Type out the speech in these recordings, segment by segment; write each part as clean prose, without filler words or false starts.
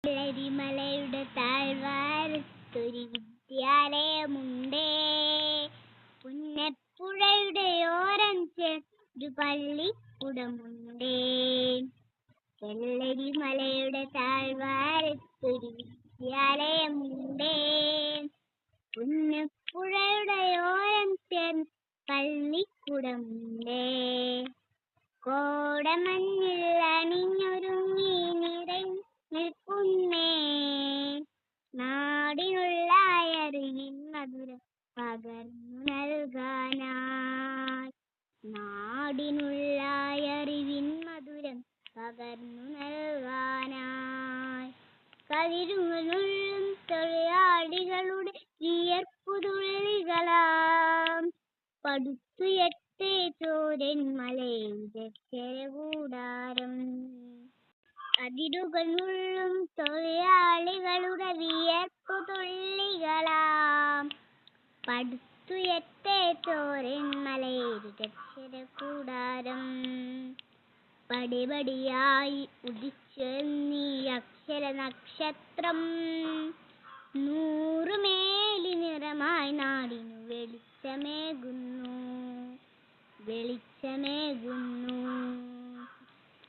വെള്ളരിമലയുടെ താഴ്വാരത്തൊരു വിദ്യാലയമുണ്ടേ. പുന്നപ്പുഴയുടെ ഓരം ചേർന്നൊരു പള്ളിക്കൂടമുണ്ടേ. വെള്ളരിമലയുടെ താഴ്വാരത്തൊരു വിദ്യാലയമുണ്ടേ. പുന്നപ്പുഴയുടെ ഓരം ചേർന്ന് പള്ളിക്കൂടമുണ്ടേ. കോടമഞ്ഞിൽ അണിഞ്ഞൊരുങ്ങി നിൽക്കുന്നേ. നാടിനുള്ള അറിവിൻ മധുരം പകർന്നു നൽകാനായി. നാടിനുള്ള അറിവിൻ മധുരം പകർന്നു നൽകാനായി. കതിരുകളുള്ളും തൊഴിലാളികളുടെ വിയർപ്പുതുള്ളികളാം പടുത്തുയർത്തേ ചോരൻ മലയുടെ അക്ഷരകൂടാരം. കതിരുകളുള്ളും തൊഴിലാളികളുടെ വിയർപ്പുതുള്ളികളാം പടുത്തുയർത്തേ ചോരൻ മലയുടെ അക്ഷരകൂടാരം. പടിപടിയായി ഉദിച്ചെന്നീ അക്ഷര നക്ഷത്രം 100 മേലി നിറമായി നാടിനു വെളിച്ചമേകുന്നു.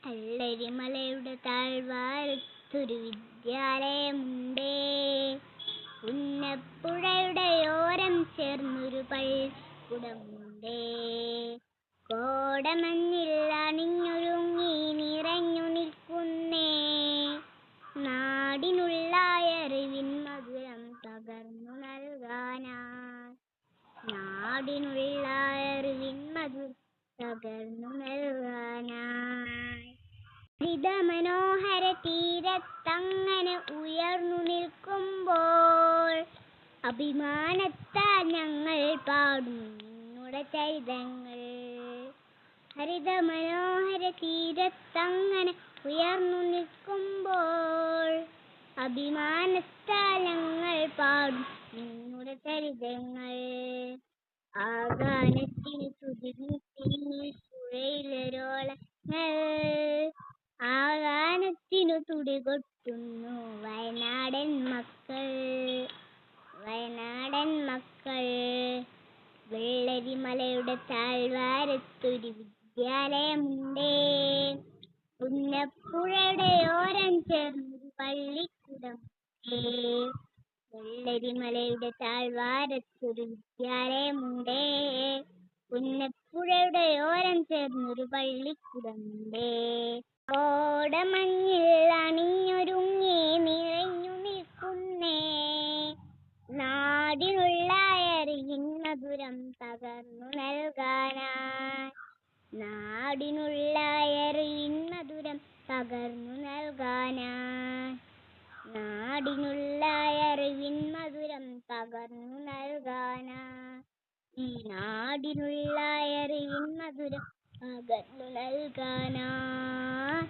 വെള്ളരിമലയുടെ താഴ്വാരത്തൊരു വിദ്യാലയമുണ്ടേ. പുന്നപ്പുഴയുടെ ഓരം ചേർന്നൊരു പള്ളിക്കൂടമുണ്ടേ. കോടമഞ്ഞിൽ അണിഞ്ഞൊരുങ്ങി നിറഞ്ഞു നിൽക്കുന്നേ. നാടിനുള്ള അറിവിൻ മധുരം പകർന്നു നൽകാനായി. നാടിനുള്ള അറിവിൻ മധുരം പകർന്നു നൽകാനായി. ഹരിതമനോഹര തീരത്തങ്ങനെ ഉയർന്നു നിൽക്കുമ്പോൾ അഭിമാനത്താൽ ഞങ്ങൾ പാടുന്നു നിന്നുടെ ചരിതങ്ങൾ. ഹരിതമനോഹര തീരത്തങ്ങനെ ഉയർന്നു നിൽക്കുമ്പോൾ അഭിമാനത്താൽ ഞങ്ങൾ പാടും നിന്നുടെ ചരിതങ്ങൾ. ആകാശത്തിനു തുടികൂട്ടി പുഴയിലൊരോളങ്ങൾ. ആകാശത്തിനു തുടികൊട്ടുന്നു വയനാടൻ മക്കൾ. വെള്ളരിമലയുടെ താഴ്വാരത്തൊരു വിദ്യാലയമുണ്ടേ. പുന്നപ്പുഴയുടെ ഓരം ചേർന്നൊരു പള്ളിക്കൂടമുണ്ടേ. വെള്ളരിമലയുടെ താഴ്വാരത്തൊരു വിദ്യാലയമുണ്ടേ. പുന്നപ്പുഴയുടെ ഓരം ചേർന്നൊരു പള്ളിക്കൂടമുണ്ടേ. കോടമഞ്ഞിൽ അണിഞ്ഞൊരുങ്ങി നിറഞ്ഞു നിൽക്കുന്നേ. നാടിനുള്ള അറിവിൻ മധുരം പകർന്നു നൽകാനായി. നാടിനുള്ള അറിവിൻ മധുരം പകർന്നു നൽകാനായി. നാടിനുള്ള അറിവിൻ മധുരം പകർന്നു നൽകാനായി. ഈ നാടിനുള്ള അറിവിൻ മധുരം പകർന്നു നൽകാനായി.